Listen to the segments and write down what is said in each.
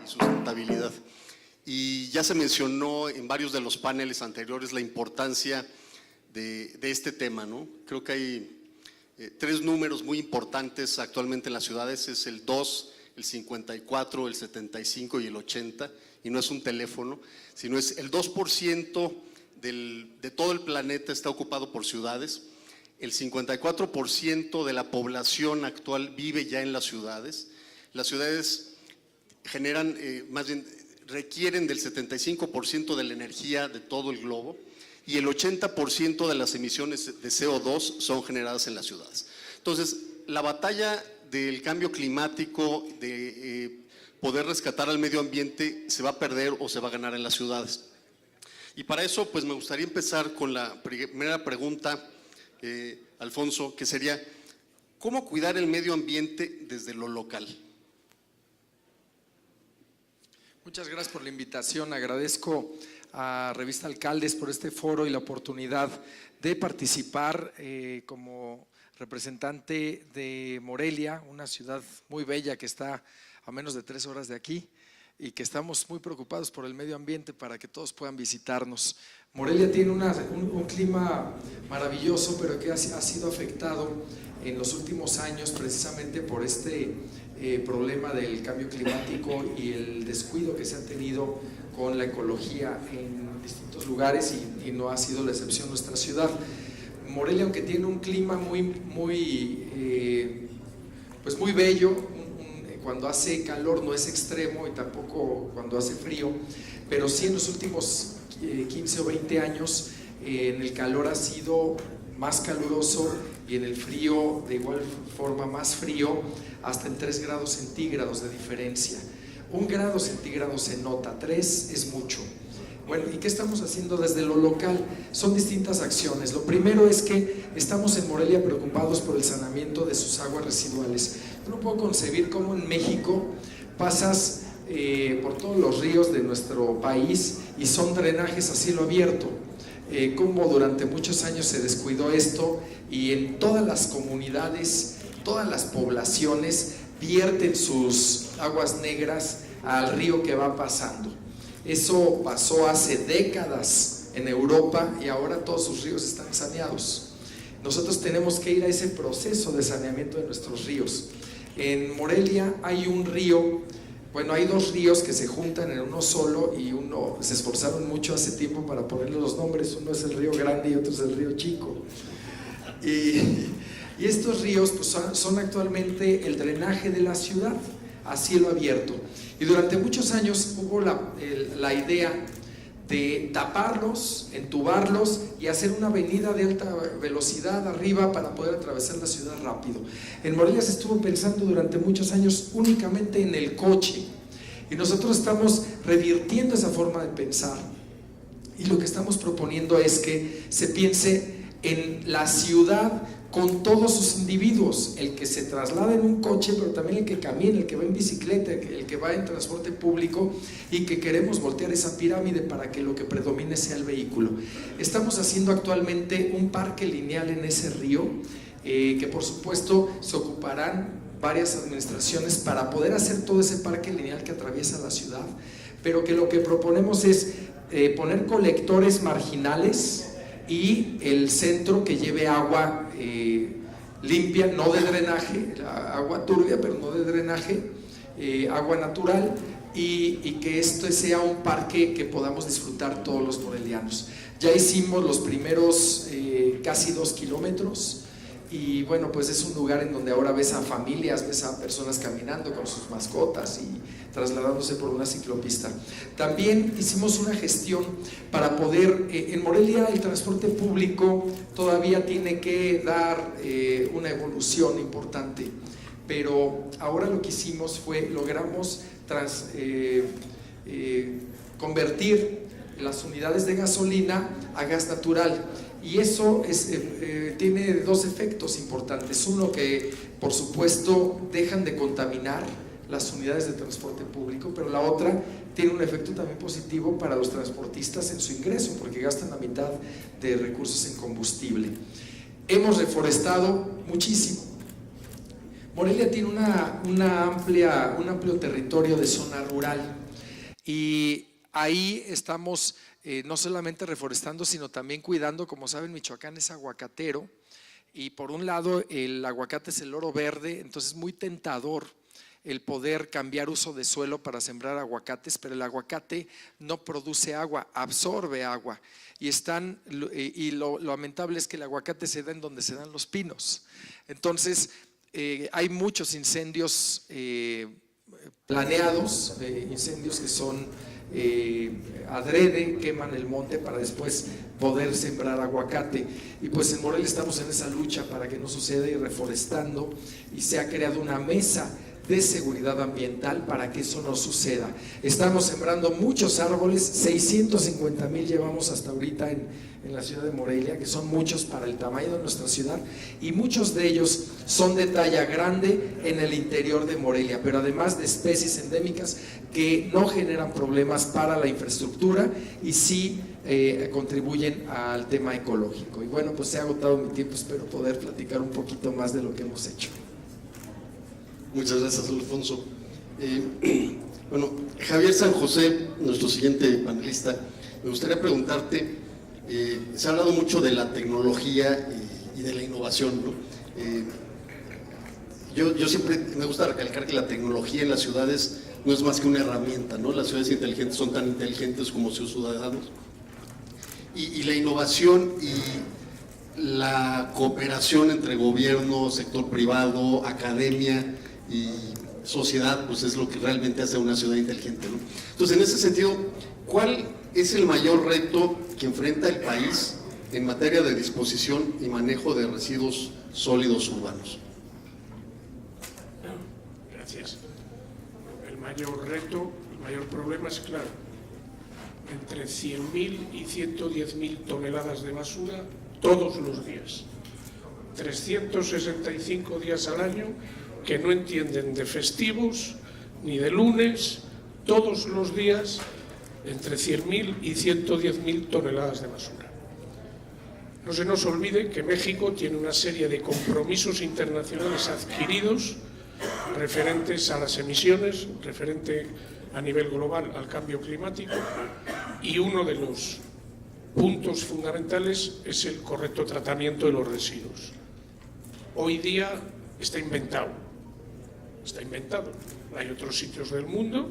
Y sustentabilidad. Y ya se mencionó en varios de los paneles anteriores la importancia de este tema, ¿no? Creo que hay tres números muy importantes actualmente en las ciudades: es el 2, el 54, el 75 y el 80, y no es un teléfono, sino es el 2% de todo el planeta está ocupado por ciudades, el 54% de la población actual vive ya en las ciudades generan, más bien requieren del 75% de la energía de todo el globo, y el 80% de las emisiones de CO2 son generadas en las ciudades. Entonces, la batalla del cambio climático, de poder rescatar al medio ambiente, se va a perder o se va a ganar en las ciudades. Y para eso, pues me gustaría empezar con la primera pregunta, Alfonso, que sería: ¿cómo cuidar el medio ambiente desde lo local? Muchas gracias por la invitación. Agradezco a Revista Alcaldes por este foro y la oportunidad de participar como representante de Morelia, una ciudad muy bella que está a menos de 3 horas de aquí y que estamos muy preocupados por el medio ambiente para que todos puedan visitarnos. Morelia tiene un clima maravilloso, pero que ha sido afectado en los últimos años precisamente por este problema del cambio climático y el descuido que se ha tenido con la ecología en distintos lugares, y no ha sido la excepción nuestra ciudad. Morelia, aunque tiene un clima muy bello, cuando hace calor no es extremo y tampoco cuando hace frío, pero sí en los últimos 15 o 20 años en el calor ha sido más caluroso y en el frío de igual forma más frío, hasta en 3 grados centígrados de diferencia. 1 grado centígrado se nota, 3 es mucho. Bueno, ¿y qué estamos haciendo desde lo local? Son distintas acciones. Lo primero es que estamos en Morelia preocupados por el saneamiento de sus aguas residuales. Yo no puedo concebir cómo en México pasas por todos los ríos de nuestro país y son drenajes a cielo abierto. Cómo durante muchos años se descuidó esto, y en todas las comunidades, todas las poblaciones vierten sus aguas negras al río que va pasando. Eso pasó hace décadas en Europa y ahora todos sus ríos están saneados. Nosotros tenemos que ir a ese proceso de saneamiento de nuestros ríos. En Morelia hay un río, bueno, hay 2 ríos que se juntan en uno solo, y uno se esforzaron mucho hace tiempo para ponerle los nombres. Uno es el río Grande y otro es el río Chico. Y estos ríos pues, son actualmente el drenaje de la ciudad a cielo abierto. Y durante muchos años hubo la idea de taparlos, entubarlos y hacer una avenida de alta velocidad arriba para poder atravesar la ciudad rápido. En Morelia se estuvo pensando durante muchos años únicamente en el coche, y nosotros estamos revirtiendo esa forma de pensar, y lo que estamos proponiendo es que se piense en la ciudad con todos sus individuos, el que se traslada en un coche, pero también el que camina, el que va en bicicleta, el que va en transporte público, y que queremos voltear esa pirámide para que lo que predomine sea el vehículo. Estamos haciendo actualmente un parque lineal en ese río, que por supuesto se ocuparán varias administraciones para poder hacer todo ese parque lineal que atraviesa la ciudad, pero que lo que proponemos es poner colectores marginales y el centro que lleve agua limpia, no de drenaje, agua turbia, pero no de drenaje, agua natural, y que esto sea un parque que podamos disfrutar todos los morelianos. Ya hicimos los primeros casi 2 kilómetros, y bueno, pues es un lugar en donde ahora ves a familias, ves a personas caminando con sus mascotas y trasladándose por una ciclopista. También hicimos una gestión para poder, en Morelia el transporte público todavía tiene que dar una evolución importante, pero ahora lo que hicimos fue, logramos convertir las unidades de gasolina a gas natural. Y eso tiene 2 efectos importantes. Uno, que por supuesto dejan de contaminar las unidades de transporte público, pero la otra tiene un efecto también positivo para los transportistas en su ingreso, porque gastan la mitad de recursos en combustible. Hemos reforestado muchísimo. Morelia tiene un amplio territorio de zona rural y ahí estamos no solamente reforestando, sino también cuidando. Como saben, Michoacán es aguacatero y por un lado el aguacate es el oro verde, entonces es muy tentador el poder cambiar uso de suelo para sembrar aguacates, pero el aguacate no produce agua, absorbe agua y lo lamentable es que el aguacate se da en donde se dan los pinos. Entonces hay muchos incendios planeados, incendios que son adrede, queman el monte para después poder sembrar aguacate, y pues en Morelia estamos en esa lucha para que no suceda y reforestando, y se ha creado una mesa de seguridad ambiental para que eso no suceda. Estamos sembrando muchos árboles, 650,000 llevamos hasta ahorita en la ciudad de Morelia, que son muchos para el tamaño de nuestra ciudad, y muchos de ellos son de talla grande en el interior de Morelia, pero además de especies endémicas que no generan problemas para la infraestructura y sí contribuyen al tema ecológico. Y bueno, pues se ha agotado mi tiempo, espero poder platicar un poquito más de lo que hemos hecho. Muchas gracias, Alfonso. Bueno, Javier San José, nuestro siguiente panelista, me gustaría preguntarte, se ha hablado mucho de la tecnología y de la innovación, ¿no? Yo siempre me gusta recalcar que la tecnología en las ciudades no es más que una herramienta, ¿no? Las ciudades inteligentes son tan inteligentes como sus ciudadanos. Y la innovación y la cooperación entre gobierno, sector privado, academia y sociedad, pues es lo que realmente hace una ciudad inteligente, ¿no? Entonces, en ese sentido, ¿cuál es el mayor reto que enfrenta el país en materia de disposición y manejo de residuos sólidos urbanos? Gracias. El mayor reto, el mayor problema es claro, entre 100.000 y 110.000 toneladas de basura todos los días, 365 días al año, que no entienden de festivos ni de lunes, todos los días entre 100.000 y 110.000 toneladas de basura. No se nos olvide que México tiene una serie de compromisos internacionales adquiridos referentes a las emisiones, referente a nivel global al cambio climático, y uno de los puntos fundamentales es el correcto tratamiento de los residuos. Hoy día está inventado. Hay otros sitios del mundo,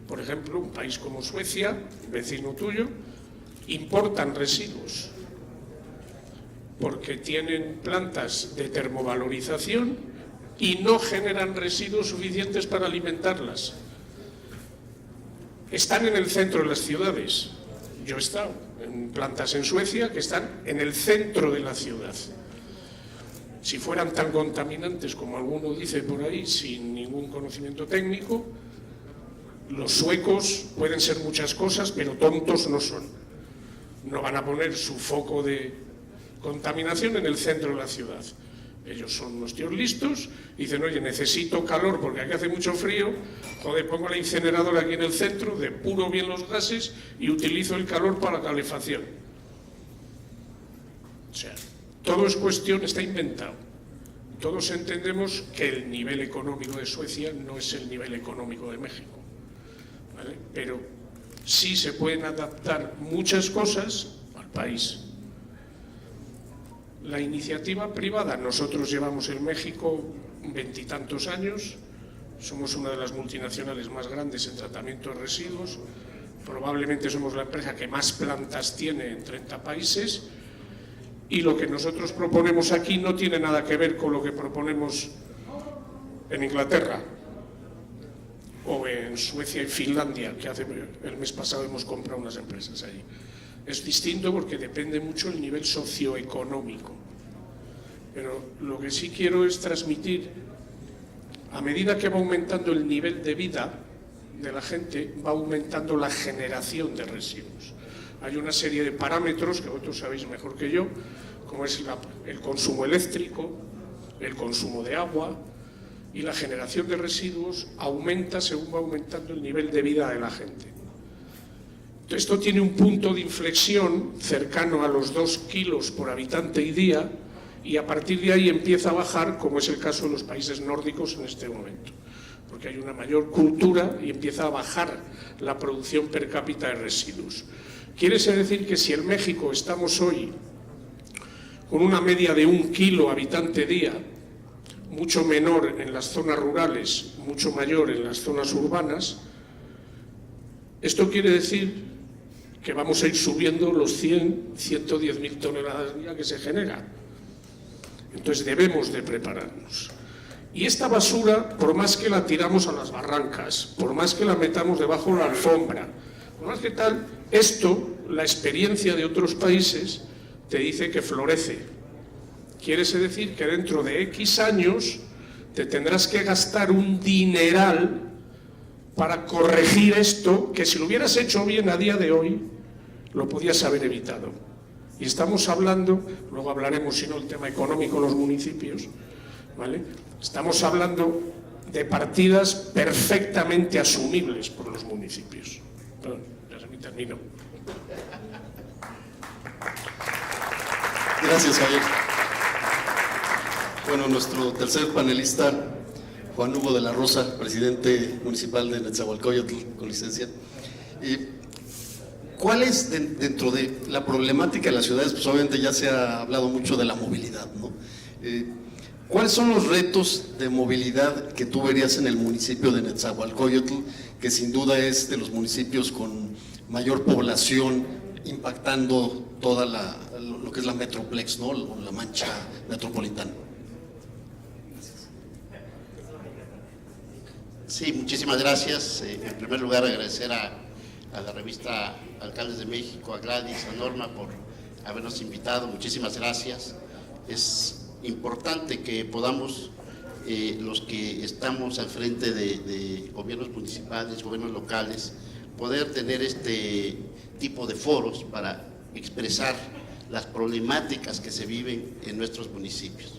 por ejemplo, un país como Suecia, vecino tuyo, importan residuos porque tienen plantas de termovalorización y no generan residuos suficientes para alimentarlas. Están en el centro de las ciudades. Yo he estado en plantas en Suecia que están en el centro de la ciudad. Si fueran tan contaminantes como alguno dice por ahí, sin ningún conocimiento técnico, los suecos pueden ser muchas cosas, pero tontos no son. No van a poner su foco de contaminación en el centro de la ciudad. Ellos son unos tíos listos, dicen, oye, necesito calor porque aquí hace mucho frío, joder, pongo la incineradora aquí en el centro, depuro bien los gases y utilizo el calor para la calefacción. O sea, todo es cuestión, está inventado. Todos entendemos que el nivel económico de Suecia no es el nivel económico de México, ¿vale? Pero sí se pueden adaptar muchas cosas al país. La iniciativa privada, nosotros llevamos en México 20 y tantos años, somos una de las multinacionales más grandes en tratamiento de residuos, probablemente somos la empresa que más plantas tiene en 30 países, y lo que nosotros proponemos aquí no tiene nada que ver con lo que proponemos en Inglaterra o en Suecia y Finlandia, que el mes pasado hemos comprado unas empresas allí. Es distinto porque depende mucho del nivel socioeconómico. Pero lo que sí quiero es transmitir, a medida que va aumentando el nivel de vida de la gente, va aumentando la generación de residuos. Hay una serie de parámetros que vosotros sabéis mejor que yo, como es el consumo eléctrico, el consumo de agua, y la generación de residuos aumenta según va aumentando el nivel de vida de la gente. Entonces, esto tiene un punto de inflexión cercano a los 2 kilos por habitante y día, y a partir de ahí empieza a bajar, como es el caso de los países nórdicos en este momento, porque hay una mayor cultura y empieza a bajar la producción per cápita de residuos. Quiere decir que si en México estamos hoy con una media de 1 kilo habitante día, mucho menor en las zonas rurales, mucho mayor en las zonas urbanas, esto quiere decir que vamos a ir subiendo los 110.000 toneladas al día que se generan. Entonces debemos de prepararnos. Y esta basura, por más que la tiramos a las barrancas, por más que la metamos debajo de la alfombra, por más que tal, esto, la experiencia de otros países, te dice que florece. Quiere decir que dentro de X años te tendrás que gastar un dineral para corregir esto, que si lo hubieras hecho bien a día de hoy, lo podías haber evitado. Y estamos hablando, luego hablaremos si no el tema económico en los municipios, ¿vale? Estamos hablando de partidas perfectamente asumibles por los municipios. Perdón, ya se me termino. Gracias, Javier. Bueno, nuestro tercer panelista, Juan Hugo de la Rosa, presidente municipal de Netzahualcóyotl, con licencia. ¿Cuál es, dentro de la problemática de las ciudades? Pues obviamente ya se ha hablado mucho de la movilidad, ¿no? ¿Cuáles son los retos de movilidad que tú verías en el municipio de Netzahualcóyotl, que sin duda es de los municipios con mayor población, impactando toda lo que es la Metroplex, ¿no? La mancha metropolitana? Sí, muchísimas gracias. En primer lugar, agradecer a la revista Alcaldes de México, a Gladys, a Norma por habernos invitado. Muchísimas gracias. Es importante que podamos, los que estamos al frente de gobiernos municipales, gobiernos locales, poder tener este tipo de foros para expresar las problemáticas que se viven en nuestros municipios.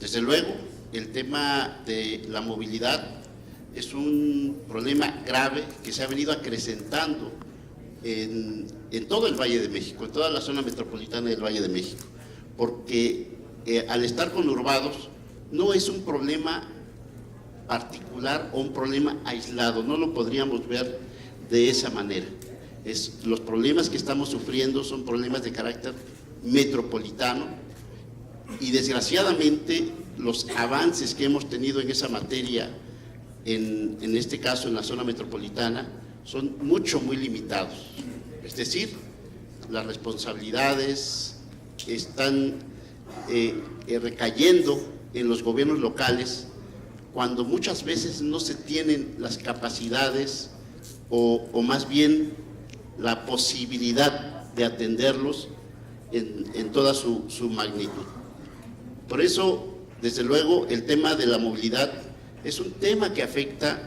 Desde luego, el tema de la movilidad es un problema grave que se ha venido acrecentando en todo el Valle de México, en toda la zona metropolitana del Valle de México, porque al estar conurbados no es un problema particular o un problema aislado, no lo podríamos ver de esa manera. Los problemas que estamos sufriendo son problemas de carácter metropolitano y desgraciadamente los avances que hemos tenido en esa materia, en este caso en la zona metropolitana, son muy limitados. Es decir, las responsabilidades están recayendo en los gobiernos locales cuando muchas veces no se tienen las capacidades o más bien la posibilidad de atenderlos en toda su magnitud. Por eso, desde luego, el tema de la movilidad es un tema que afecta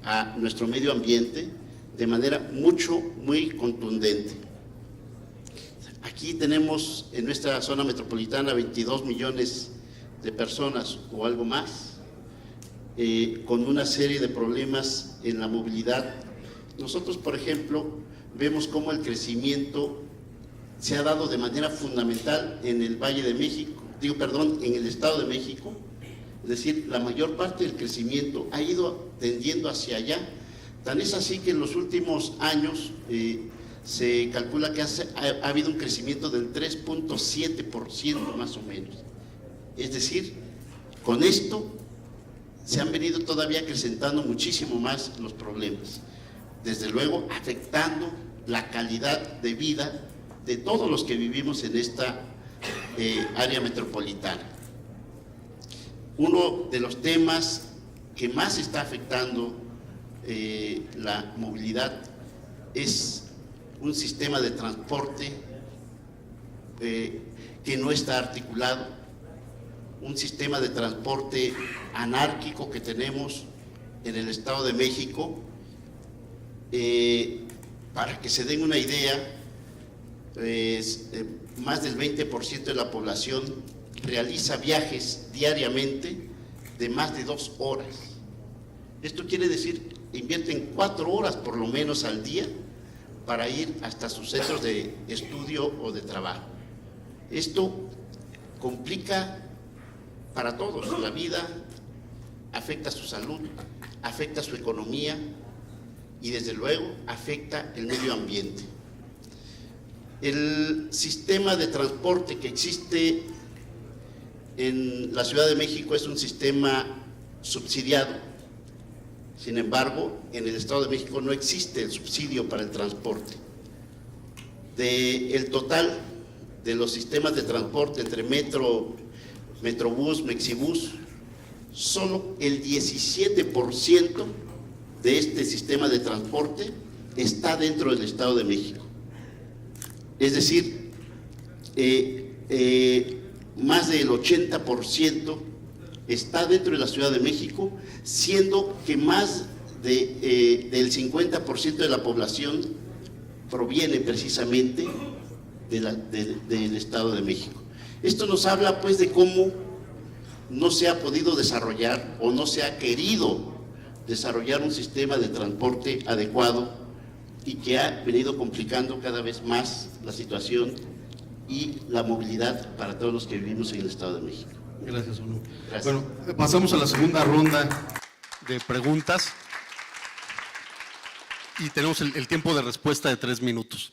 a nuestro medio ambiente de manera muy contundente. Aquí tenemos en nuestra zona metropolitana 22 millones de personas o algo más, con una serie de problemas en la movilidad. Nosotros, por ejemplo, vemos cómo el crecimiento se ha dado de manera fundamental en el Valle de México, en el Estado de México. Es decir, la mayor parte del crecimiento ha ido tendiendo hacia allá. Tan es así que en los últimos años se calcula que ha habido un crecimiento del 3.7% más o menos. Es decir, con esto se han venido todavía acrecentando muchísimo más los problemas. Desde luego, afectando la calidad de vida de todos los que vivimos en esta área metropolitana. Uno de los temas que más está afectando la movilidad es un sistema de transporte que no está articulado, un sistema de transporte anárquico que tenemos en el Estado de México. Para que se den una idea, más del 20% de la población realiza viajes diariamente de más de 2 horas. Esto quiere decir que invierten 4 horas por lo menos al día para ir hasta sus centros de estudio o de trabajo. Esto complica para todos la vida, afecta su salud, afecta su economía y desde luego afecta el medio ambiente. El sistema de transporte que existe en la Ciudad de México es un sistema subsidiado. Sin embargo, en el Estado de México no existe el subsidio para el transporte. Del total de los sistemas de transporte entre metro, Metrobús, Mexibús, solo el 17% de este sistema de transporte está dentro del Estado de México. Es decir, más del 80% está dentro de la Ciudad de México, siendo que más del 50% de la población proviene precisamente del Estado de México. Esto nos habla pues de cómo no se ha podido desarrollar o no se ha querido desarrollar un sistema de transporte adecuado y que ha venido complicando cada vez más la situación y la movilidad para todos los que vivimos en el Estado de México. Gracias, Onu. Gracias. Bueno, pasamos a la segunda ronda de preguntas y tenemos el tiempo de respuesta de 3 minutos.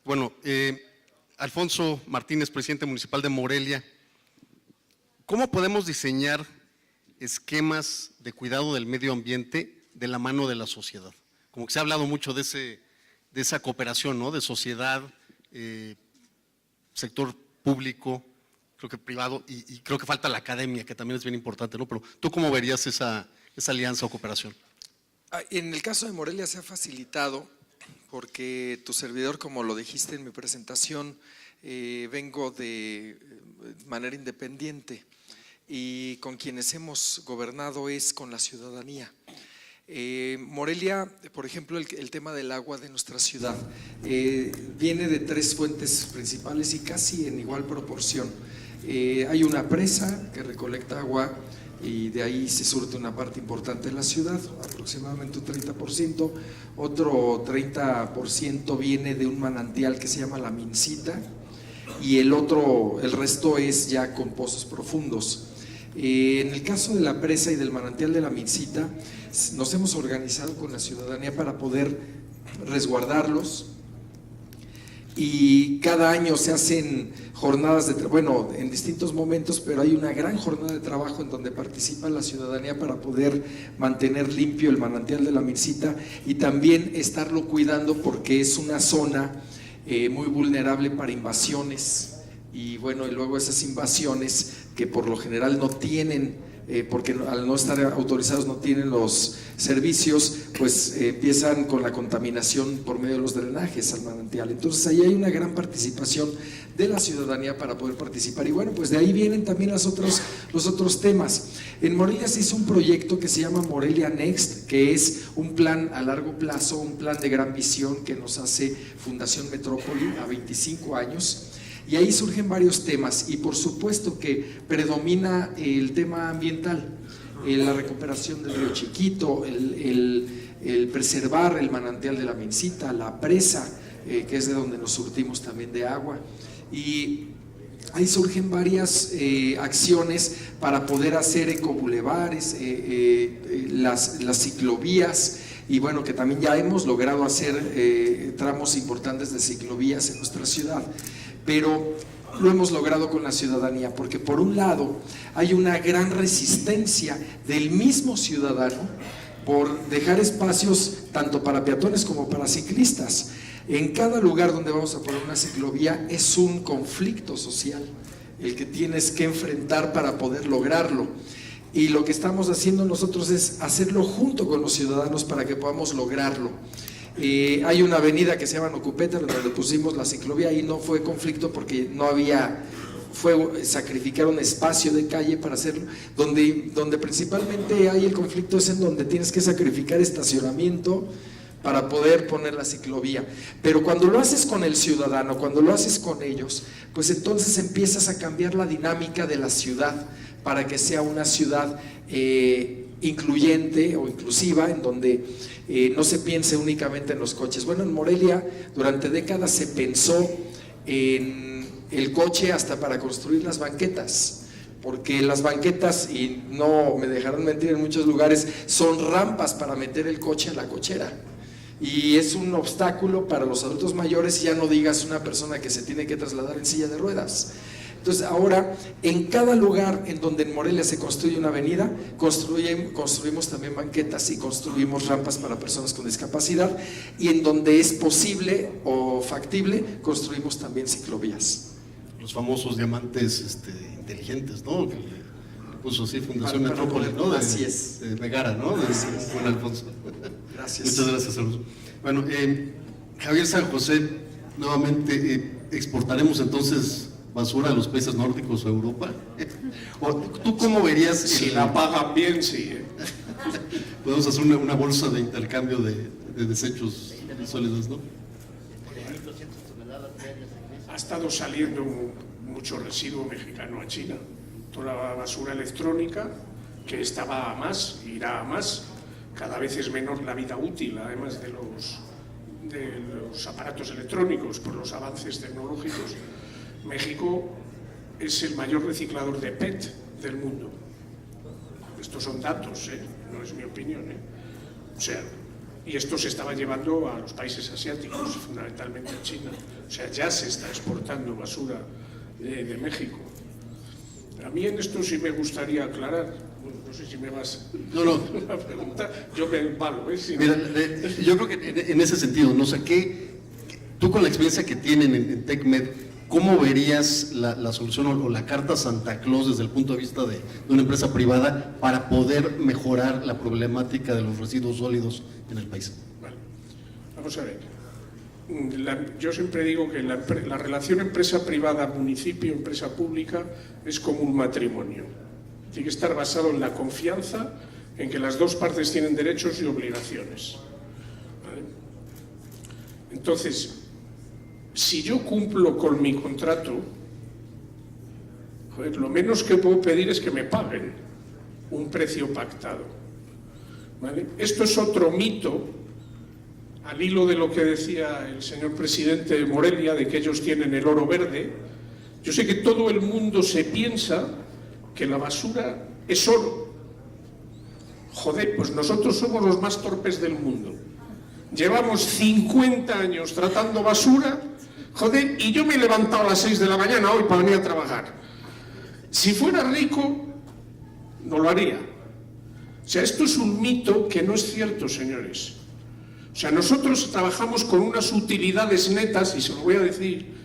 Bueno, Alfonso Martínez, presidente municipal de Morelia, ¿cómo podemos diseñar esquemas de cuidado del medio ambiente de la mano de la sociedad? Como que se ha hablado mucho de esa cooperación, ¿no? De sociedad, sector público, creo que privado, y creo que falta la academia, que también es bien importante, ¿no? Pero ¿tú cómo verías esa alianza o cooperación? En el caso de Morelia se ha facilitado porque tu servidor, como lo dijiste en mi presentación, vengo de manera independiente y con quienes hemos gobernado es con la ciudadanía. Morelia, por ejemplo, el tema del agua de nuestra ciudad viene de 3 fuentes principales y casi en igual proporción. Hay una presa que recolecta agua y de ahí se surte una parte importante de la ciudad, aproximadamente un 30%, otro 30% viene de un manantial que se llama La Mincita y el resto es ya con pozos profundos. En el caso de la presa y del manantial de La Mincita, nos hemos organizado con la ciudadanía para poder resguardarlos y cada año se hacen jornadas en distintos momentos, pero hay una gran jornada de trabajo en donde participa la ciudadanía para poder mantener limpio el manantial de La Mincita y también estarlo cuidando porque es una zona muy vulnerable para invasiones y luego esas invasiones que por lo general no tienen, porque al no estar autorizados no tienen los servicios, pues empiezan con la contaminación por medio de los drenajes al manantial. Entonces ahí hay una gran participación de la ciudadanía para poder participar y pues de ahí vienen también los otros temas. En Morelia se hizo un proyecto que se llama Morelia Next, que es un plan a largo plazo, un plan de gran visión que nos hace Fundación Metrópoli a 25 años. Y ahí surgen varios temas y por supuesto que predomina el tema ambiental, la recuperación del río Chiquito, el preservar el manantial de La Mincita, la presa, que es de donde nos surtimos también de agua. Y ahí surgen varias acciones para poder hacer ecobulevares, las ciclovías y que también ya hemos logrado hacer tramos importantes de ciclovías en nuestra ciudad. Pero lo hemos logrado con la ciudadanía, porque por un lado hay una gran resistencia del mismo ciudadano por dejar espacios tanto para peatones como para ciclistas. En cada lugar donde vamos a poner una ciclovía es un conflicto social el que tienes que enfrentar para poder lograrlo. Y lo que estamos haciendo nosotros es hacerlo junto con los ciudadanos para que podamos lograrlo. Hay una avenida que se llama Nocupeta donde le pusimos la ciclovía y no fue conflicto porque no había, fue sacrificar un espacio de calle para hacerlo, donde principalmente hay el conflicto es en donde tienes que sacrificar estacionamiento para poder poner la ciclovía. Pero cuando lo haces con el ciudadano, cuando lo haces con ellos, pues entonces empiezas a cambiar la dinámica de la ciudad para que sea una ciudad incluyente o inclusiva, en donde no se piense únicamente en los coches. Bueno, en Morelia durante décadas se pensó en el coche hasta para construir las banquetas, porque las banquetas, y no me dejarán mentir, en muchos lugares son rampas para meter el coche a la cochera, y es un obstáculo para los adultos mayores, ya no digas una persona que se tiene que trasladar en silla de ruedas. Entonces ahora, en cada lugar en donde en Morelia se construye una avenida, construimos también banquetas y construimos rampas para personas con discapacidad, y en donde es posible o factible, construimos también ciclovías. Los famosos diamantes inteligentes, ¿no? Que le puso así Fundación Para Metrópolis, ¿no? Así es. De Megara, ¿no? De Juan Alfonso. Gracias. Muchas gracias, Alonso. Bueno, Javier San José, nuevamente, ¿exportaremos entonces basura a los países nórdicos o a Europa? ¿O tú cómo verías? Si la pagan bien, sí. Podemos hacer una bolsa de intercambio de desechos sólidos, ¿no? Ha estado saliendo mucho residuo mexicano a China. Toda la basura electrónica, que estaba a más, irá a más. Cada vez es menor la vida útil, además de los aparatos electrónicos, por los avances tecnológicos. México es el mayor reciclador de PET del mundo. Estos son datos, no es mi opinión. O sea, y esto se estaba llevando a los países asiáticos, fundamentalmente a China. O sea, ya se está exportando basura de México. A mí en esto sí me gustaría aclarar, bueno, no sé si me vas a preguntar, yo me embalo. Mira, yo creo que en ese sentido, ¿no? O sea, tú con la experiencia que tienen en TecMed, ¿cómo verías la solución o la carta Santa Claus desde el punto de vista de una empresa privada para poder mejorar la problemática de los residuos sólidos en el país? Vale. Vamos a ver. Yo siempre digo que la relación empresa privada, municipio, empresa pública es como un matrimonio. Tiene que estar basado en la confianza, en que las dos partes tienen derechos y obligaciones. ¿Vale? Entonces, si yo cumplo con mi contrato, lo menos que puedo pedir es que me paguen un precio pactado. ¿Vale? Esto es otro mito, al hilo de lo que decía el señor presidente de Morelia, de que ellos tienen el oro verde. Yo sé que todo el mundo se piensa que la basura es oro. Joder, pues nosotros somos los más torpes del mundo. Llevamos 50 años tratando basura. Joder, y yo me he levantado a las 6 de la mañana hoy para venir a trabajar. Si fuera rico, no lo haría. O sea, esto es un mito que no es cierto, señores. O sea, nosotros trabajamos con unas utilidades netas, y se lo voy a decir,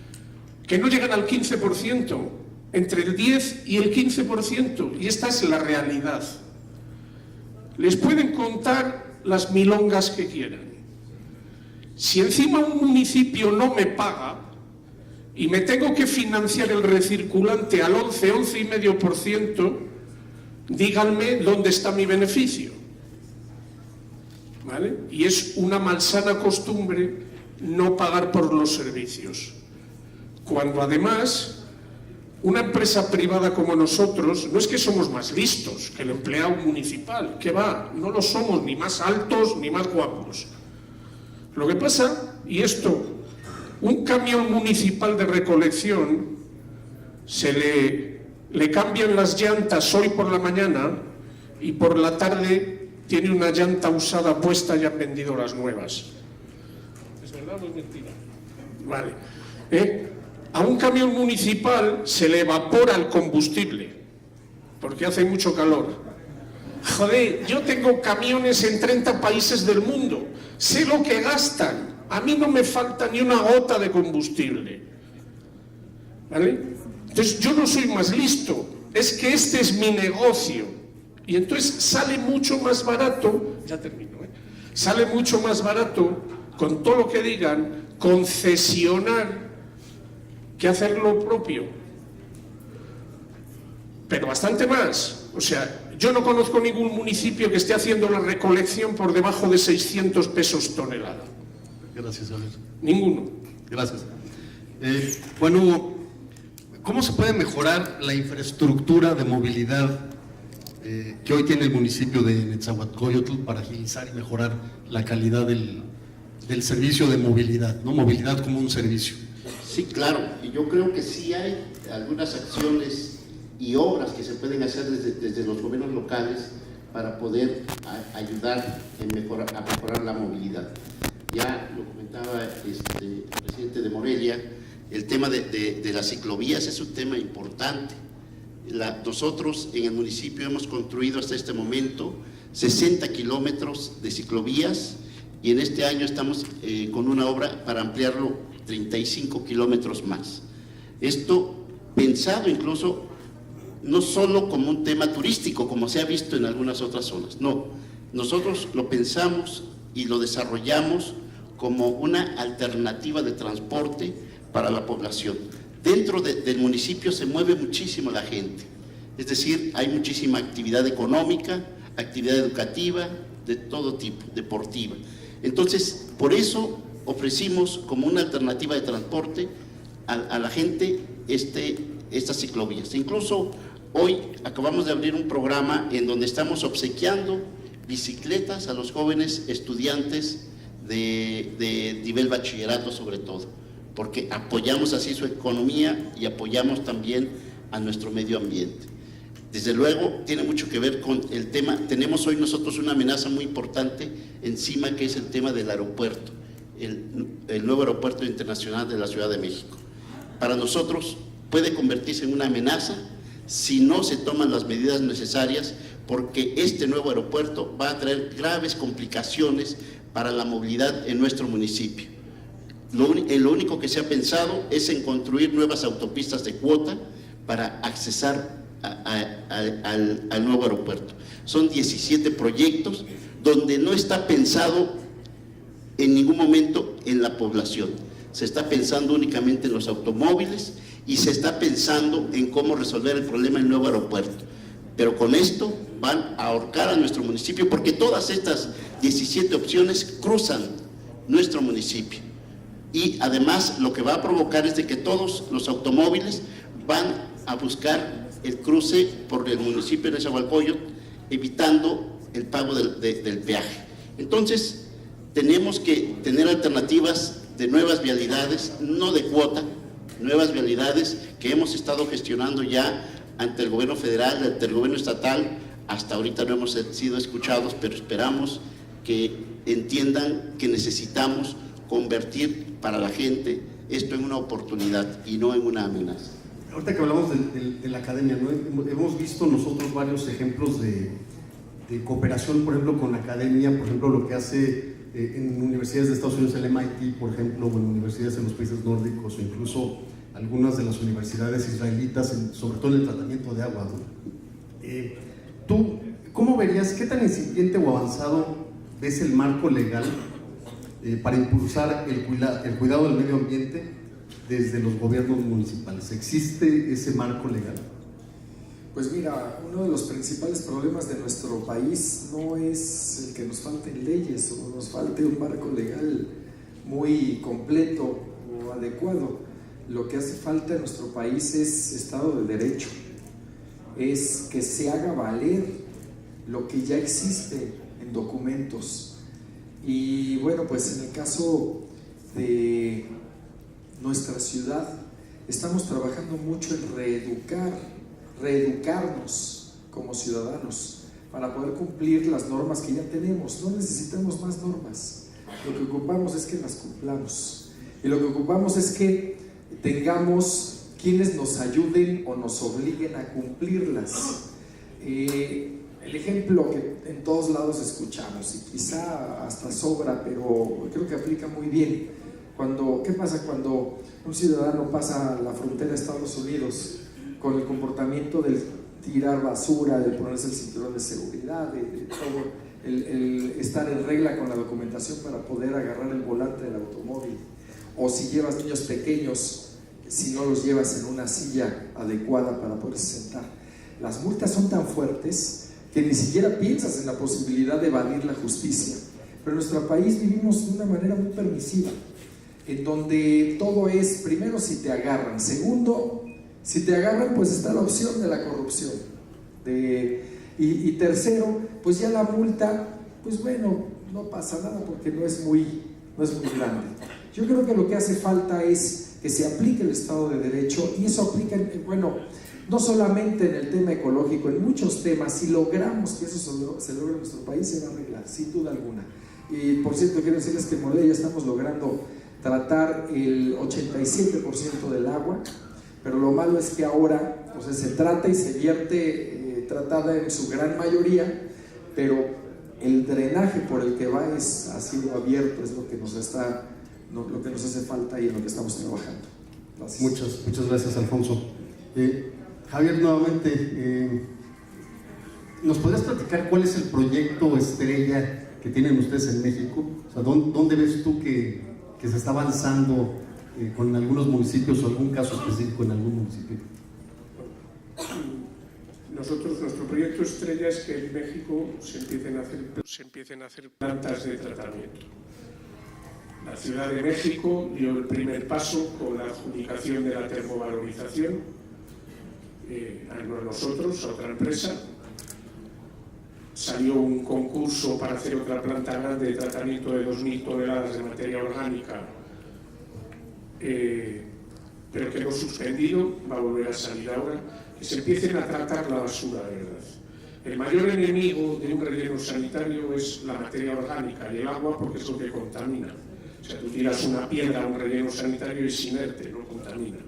que no llegan al 15%, entre el 10 y el 15%, y esta es la realidad. Les pueden contar las milongas que quieran. Si encima un municipio no me paga y me tengo que financiar el recirculante al 11,5%, díganme dónde está mi beneficio. ¿Vale? Y es una malsana costumbre no pagar por los servicios. Cuando además una empresa privada como nosotros, no es que somos más listos que el empleado municipal, que va, no lo somos, ni más altos ni más guapos. Lo que pasa, y esto, un camión municipal de recolección le cambian las llantas hoy por la mañana y por la tarde tiene una llanta usada puesta y han vendido las nuevas. ¿Es verdad o es mentira? Vale. A un camión municipal se le evapora el combustible porque hace mucho calor. Joder, yo tengo camiones en 30 países del mundo, sé lo que gastan, a mí no me falta ni una gota de combustible. ¿Vale? Entonces yo no soy más listo, es que este es mi negocio. Y entonces sale mucho más barato, ya termino, sale mucho más barato, con todo lo que digan, concesionar que hacer lo propio. Pero bastante más. O sea, yo no conozco ningún municipio que esté haciendo la recolección por debajo de 600 pesos tonelada. Gracias, Javier. Ninguno. Gracias. Bueno, ¿cómo se puede mejorar la infraestructura de movilidad que hoy tiene el municipio de Netzahualcóyotl para agilizar y mejorar la calidad del servicio de movilidad, ¿no? Movilidad como un servicio. Sí, claro, y yo creo que sí hay algunas acciones y obras que se pueden hacer desde los gobiernos locales para poder ayudar a mejorar la movilidad. Ya lo comentaba el presidente de Morelia, el tema de las ciclovías es un tema importante. Nosotros en el municipio hemos construido hasta este momento 60 kilómetros de ciclovías y en este año estamos con una obra para ampliarlo 35 kilómetros más. Esto pensado incluso no solo como un tema turístico, como se ha visto en algunas otras zonas, no, nosotros lo pensamos y lo desarrollamos como una alternativa de transporte para la población. Dentro del municipio se mueve muchísimo la gente, es decir, hay muchísima actividad económica, actividad educativa, de todo tipo, deportiva. Entonces, por eso ofrecimos como una alternativa de transporte a la gente estas ciclovías. Incluso hoy acabamos de abrir un programa en donde estamos obsequiando bicicletas a los jóvenes estudiantes de nivel bachillerato sobre todo, porque apoyamos así su economía y apoyamos también a nuestro medio ambiente. Desde luego tiene mucho que ver con el tema, tenemos hoy nosotros una amenaza muy importante encima, que es el tema del aeropuerto, el nuevo aeropuerto internacional de la Ciudad de México. Para nosotros puede convertirse en una amenaza si no se toman las medidas necesarias, porque este nuevo aeropuerto va a traer graves complicaciones para la movilidad en nuestro municipio. Lo único que se ha pensado es en construir nuevas autopistas de cuota para accesar al nuevo aeropuerto. Son 17 proyectos donde no está pensado en ningún momento en la población. Se está pensando únicamente en los automóviles y se está pensando en cómo resolver el problema del nuevo aeropuerto. Pero con esto van a ahorcar a nuestro municipio, porque todas estas 17 opciones cruzan nuestro municipio. Y además lo que va a provocar es de que todos los automóviles van a buscar el cruce por el municipio de Nezahualcóyotl, evitando el pago del peaje. Entonces, tenemos que tener alternativas de nuevas vialidades, no de cuota, nuevas vialidades que hemos estado gestionando ya ante el gobierno federal, ante el gobierno estatal. Hasta ahorita no hemos sido escuchados, pero esperamos que entiendan que necesitamos convertir para la gente esto en una oportunidad y no en una amenaza. Ahorita que hablamos de la academia, ¿no? Hemos visto nosotros varios ejemplos de cooperación, por ejemplo, con la academia, por ejemplo, lo que hace en universidades de Estados Unidos, el MIT, por ejemplo, o en universidades en los países nórdicos, o incluso algunas de las universidades israelitas, sobre todo en el tratamiento de agua, ¿no? ¿Tú cómo verías, qué tan incipiente o avanzado ves el marco legal para impulsar el cuidado del medio ambiente desde los gobiernos municipales? ¿Existe ese marco legal? Pues mira, uno de los principales problemas de nuestro país no es el que nos falten leyes o nos falte un marco legal muy completo o adecuado. Lo que hace falta en nuestro país es Estado de Derecho, es que se haga valer lo que ya existe en documentos. Y bueno, pues en el caso de nuestra ciudad estamos trabajando mucho en reeducarnos como ciudadanos para poder cumplir las normas que ya tenemos. No necesitamos más normas, lo que ocupamos es que las cumplamos, y lo que ocupamos es que tengamos quienes nos ayuden o nos obliguen a cumplirlas. El ejemplo que en todos lados escuchamos, y quizá hasta sobra, pero creo que aplica muy bien. ¿Qué pasa cuando un ciudadano pasa la frontera a Estados Unidos con el comportamiento del tirar basura, de ponerse el cinturón de seguridad, de todo, el estar en regla con la documentación para poder agarrar el volante del automóvil? O si llevas niños pequeños, si no los llevas en una silla adecuada para poderse sentar. Las multas son tan fuertes que ni siquiera piensas en la posibilidad de evadir la justicia. Pero en nuestro país vivimos de una manera muy permisiva, en donde todo es, primero, si te agarran; segundo, si te agarran, pues está la opción de la corrupción. Y Y tercero, pues ya la multa, pues bueno, no pasa nada porque no es muy grande. Yo creo que lo que hace falta es que se aplique el Estado de Derecho, y eso aplica, bueno, no solamente en el tema ecológico, en muchos temas. Si logramos que eso se logre en nuestro país, se va a arreglar, sin duda alguna. Y por cierto, quiero decirles que en Morelia ya estamos logrando tratar el 87% del agua, pero lo malo es que ahora, o sea, se trata y se vierte tratada en su gran mayoría, pero el drenaje por el que va es a cielo abierto, es lo que nos hace falta y en lo que estamos trabajando. Gracias. Muchas gracias, Alfonso. Javier, nuevamente, ¿nos podrías platicar cuál es el proyecto estrella que tienen ustedes en México? O sea, ¿dónde ves tú que se está avanzando con algunos municipios o algún caso específico en algún municipio? Nuestro proyecto estrella es que en México se empiecen a hacer plantas de tratamiento. La Ciudad de México dio el primer paso con la adjudicación de la termovalorización, no a nosotros, a otra empresa. Salió un concurso para hacer otra planta grande de tratamiento de 2.000 toneladas de materia orgánica, pero quedó suspendido, va a volver a salir ahora. Que se empiecen a tratar la basura de verdad. El mayor enemigo de un relleno sanitario es la materia orgánica y el agua, porque es lo que contamina. O sea, tú tiras una piedra a un relleno sanitario y es inerte, no contamina.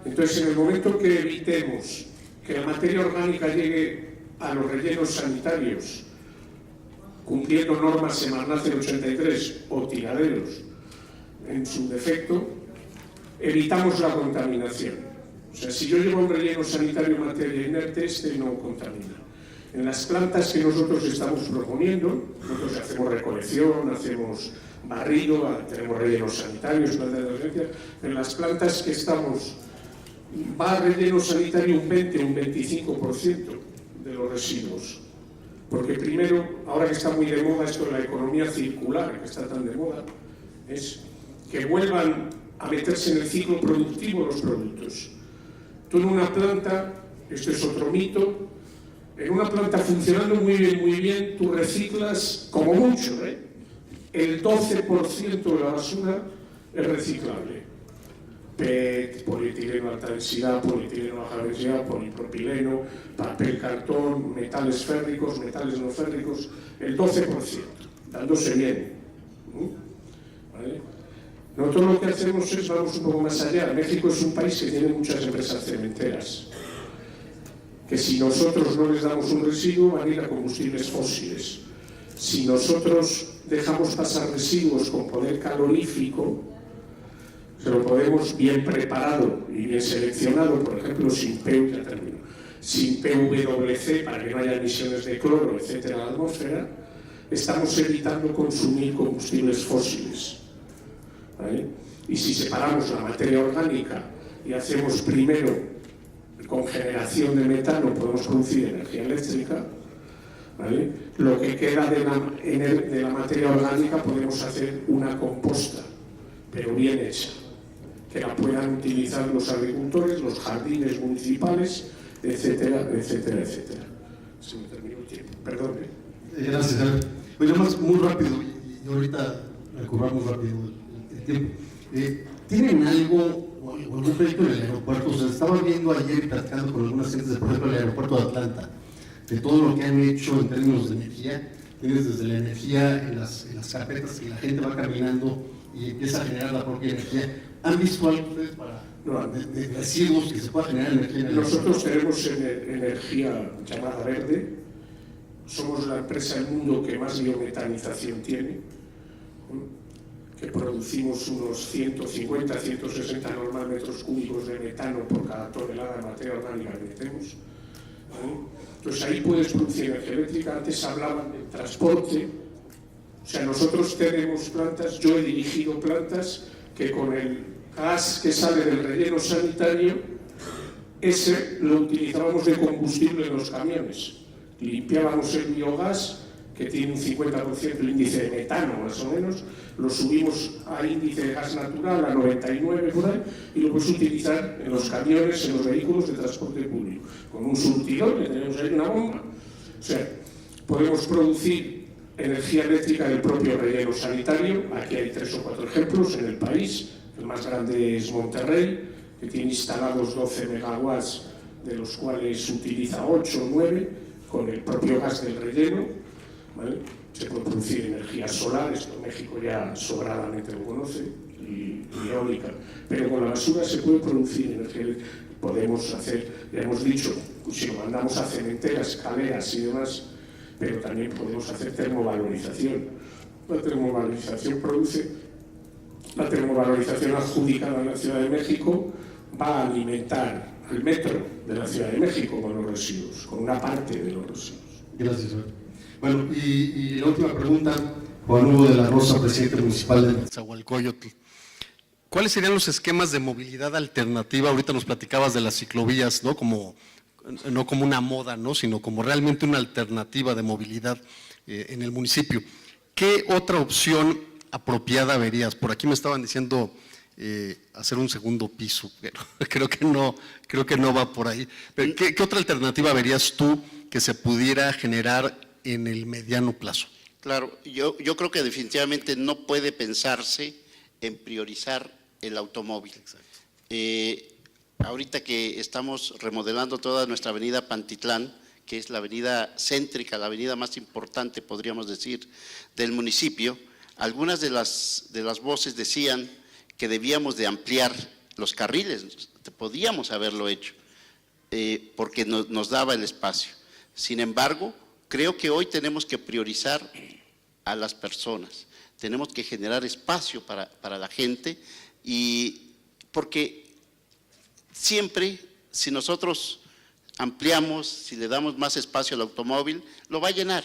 Entonces, en el momento que evitemos que la materia orgánica llegue a los rellenos sanitarios, cumpliendo normas Semarnat 083 o tiraderos en su defecto, evitamos la contaminación. O sea, si yo llevo un relleno sanitario materia inerte, este no contamina. En las plantas que nosotros estamos proponiendo, nosotros hacemos recolección, hacemos barrido, tenemos rellenos sanitarios, plantas de urgencia. En las plantas que estamos, va a relleno sanitario un 20 o un 25% de los residuos. Porque primero, ahora que está muy de moda esto de la economía circular, que está tan de moda, es que vuelvan a meterse en el ciclo productivo los productos. Tú en una planta, esto es otro mito, en una planta funcionando muy bien, tú reciclas como mucho, el 12% de la basura es reciclable. PET, polietileno alta densidad, polietileno baja densidad, polipropileno, papel, cartón, metales férricos, metales no férricos, el 12%, dándose bien. ¿Vale? Nosotros lo que hacemos es, vamos un poco más allá. México es un país que tiene muchas empresas cementeras, que si nosotros no les damos un residuo van a ir a combustibles fósiles. Si nosotros dejamos pasar residuos con poder calorífico, se lo podemos bien preparado y bien seleccionado, por ejemplo, sin PVC para que no haya emisiones de cloro, etcétera, a la atmósfera, estamos evitando consumir combustibles fósiles. ¿Vale? Y si separamos la materia orgánica y hacemos primero con generación de metano, podemos producir energía eléctrica, ¿vale? Lo que queda de la materia orgánica podemos hacer una composta, pero bien hecha, que la puedan utilizar los agricultores, los jardines municipales, etcétera, etcétera, etcétera. Se me terminó el tiempo, perdón. Gracias, Javier. Pues más muy rápido, y ahorita recuperamos rápido el tiempo. ¿Tienen algo o algún proyecto en el aeropuerto? O sea, estaba viendo ayer y platicando con algunas gentes, por ejemplo, el aeropuerto de Atlanta, de todo lo que han hecho en términos de energía. Tienes desde la energía en las carpetas que la gente va caminando y empieza a generar la propia energía. ¿Han visto algo ustedes de residuos que se pueda generar energía en el aeropuerto? Nosotros tenemos energía llamada verde. Somos la empresa del mundo que más biometanización tiene, que producimos unos 150, 160 normal metros cúbicos de metano por cada tonelada de materia orgánica que metemos. Entonces ahí puedes producir energía eléctrica. Antes hablaban del transporte. O sea, nosotros tenemos plantas, yo he dirigido plantas que con el gas que sale del relleno sanitario, ese lo utilizábamos de combustible en los camiones. Limpiábamos el biogás, que tiene un 50% el índice de metano más o menos, lo subimos a índice de gas natural a 99 por ahí, y lo puedes utilizar en los camiones, en los vehículos de transporte público. Con un surtidor, que tenemos ahí una bomba, O sea, podemos producir energía eléctrica del propio relleno sanitario. Aquí hay 3 o 4 ejemplos en el país. El más grande es Monterrey, que tiene instalados 12 megawatts, de los cuales utiliza 8 o 9 con el propio gas del relleno, ¿vale? Se puede producir energía solar, esto México ya sobradamente lo conoce, y eólica, pero con la basura se puede producir energía eléctrica. Podemos hacer, ya hemos dicho, si lo mandamos a cementeras, escaleras y demás, pero también podemos hacer termovalorización. La termovalorización adjudicada en la Ciudad de México va a alimentar al metro de la Ciudad de México con los residuos, con una parte de los residuos. Gracias. Bueno, y la última pregunta, Juan Hugo de la Rosa, presidente municipal de Nezahualcóyotl. ¿Cuáles serían los esquemas de movilidad alternativa? Ahorita nos platicabas de las ciclovías, ¿no? No como una moda, ¿no? Sino como realmente una alternativa de movilidad en el municipio. ¿Qué otra opción apropiada verías? Por aquí me estaban diciendo hacer un segundo piso, pero creo que no va por ahí. Pero ¿qué otra alternativa verías tú que se pudiera generar en el mediano plazo? Claro, yo creo que definitivamente no puede pensarse en priorizar el automóvil. Ahorita que estamos remodelando toda nuestra avenida Pantitlán, que es la avenida céntrica, la avenida más importante, podríamos decir, del municipio, algunas de las voces decían que debíamos de ampliar los carriles, podíamos haberlo hecho, porque nos daba el espacio. Sin embargo, creo que hoy tenemos que priorizar a las personas, tenemos que generar espacio para la gente, y porque siempre, si nosotros ampliamos, si le damos más espacio al automóvil, lo va a llenar,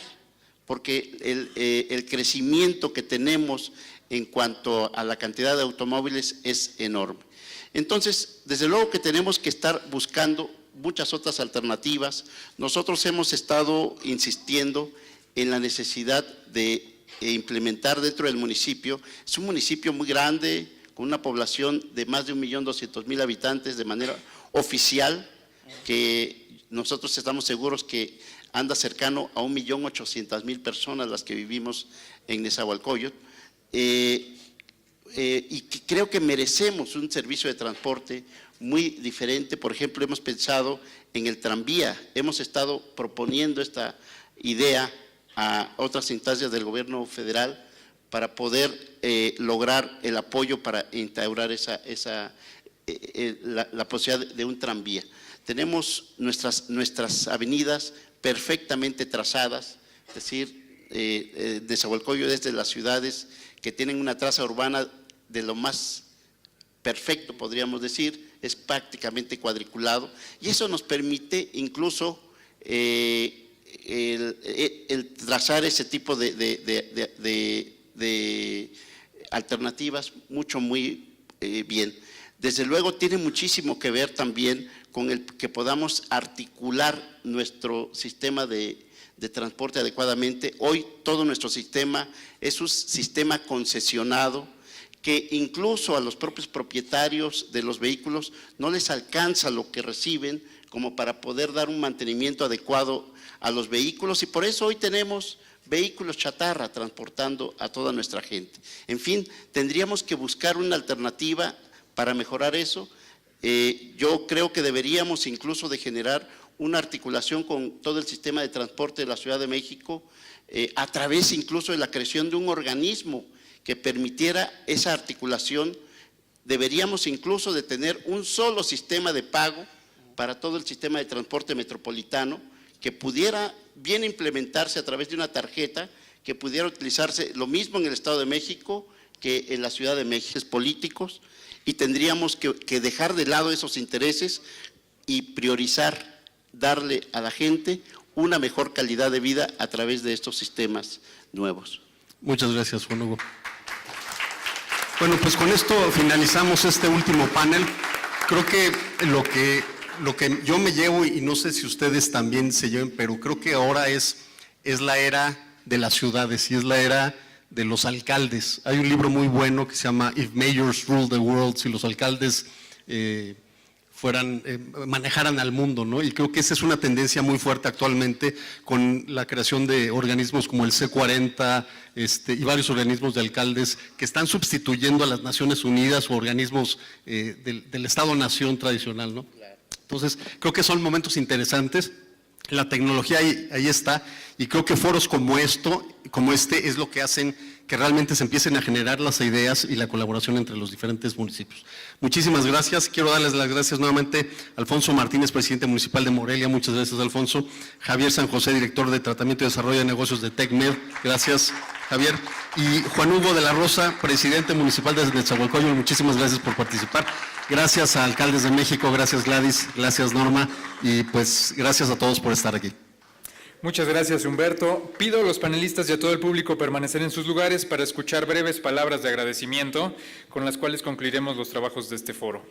porque el crecimiento que tenemos en cuanto a la cantidad de automóviles es enorme. Entonces, desde luego que tenemos que estar buscando muchas otras alternativas. Nosotros hemos estado insistiendo en la necesidad de implementar dentro del municipio. Es un municipio muy grande, con una población de más de 1.200.000 habitantes de manera oficial, que nosotros estamos seguros que anda cercano a 1.800.000 personas las que vivimos en Nezahualcóyotl, y que creo que merecemos un servicio de transporte muy diferente. Por ejemplo, hemos pensado en el tranvía, hemos estado proponiendo esta idea a otras instancias del gobierno federal para poder lograr el apoyo para instaurar la posibilidad de un tranvía. Tenemos nuestras avenidas perfectamente trazadas, es decir, Nezahualcóyotl es de las ciudades que tienen una traza urbana de lo más perfecto, podríamos decir, es prácticamente cuadriculado, y eso nos permite incluso el trazar ese tipo de alternativas muy bien. Desde luego tiene muchísimo que ver también con el que podamos articular nuestro sistema de transporte adecuadamente. Hoy todo nuestro sistema es un sistema concesionado que incluso a los propios propietarios de los vehículos no les alcanza lo que reciben como para poder dar un mantenimiento adecuado a los vehículos, y por eso hoy tenemos vehículos chatarra transportando a toda nuestra gente. En fin, tendríamos que buscar una alternativa para mejorar eso. Yo creo que deberíamos incluso de generar una articulación con todo el sistema de transporte de la Ciudad de México, a través incluso de la creación de un organismo que permitiera esa articulación. Deberíamos incluso de tener un solo sistema de pago para todo el sistema de transporte metropolitano, que pudiera bien implementarse a través de una tarjeta, que pudiera utilizarse lo mismo en el Estado de México que en la Ciudad de México, políticos, y tendríamos que dejar de lado esos intereses y priorizar, darle a la gente una mejor calidad de vida a través de estos sistemas nuevos. Muchas gracias, Juan Hugo. Bueno, pues con esto finalizamos este último panel. Creo que lo que yo me llevo, y no sé si ustedes también se lleven, pero creo que ahora es la era de las ciudades y es la era de los alcaldes. Hay un libro muy bueno que se llama If Mayors Rule the World, si los alcaldes manejaran al mundo, ¿no? Y creo que esa es una tendencia muy fuerte actualmente con la creación de organismos como el C40 y varios organismos de alcaldes que están sustituyendo a las Naciones Unidas o organismos del Estado-Nación tradicional, ¿no? Entonces, creo que son momentos interesantes. La tecnología ahí está, y creo que foros como este es lo que hacen que realmente se empiecen a generar las ideas y la colaboración entre los diferentes municipios. Muchísimas gracias. Quiero darles las gracias nuevamente a Alfonso Martínez, presidente municipal de Morelia. Muchas gracias, Alfonso. Javier San José, director de Tratamiento y Desarrollo de Negocios de TecMed. Gracias, Javier. Y Juan Hugo de la Rosa, presidente municipal de Nezahualcóyotl. Muchísimas gracias por participar. Gracias a Alcaldes de México, gracias Gladys, gracias Norma, y pues gracias a todos por estar aquí. Muchas gracias, Humberto. Pido a los panelistas y a todo el público permanecer en sus lugares para escuchar breves palabras de agradecimiento con las cuales concluiremos los trabajos de este foro.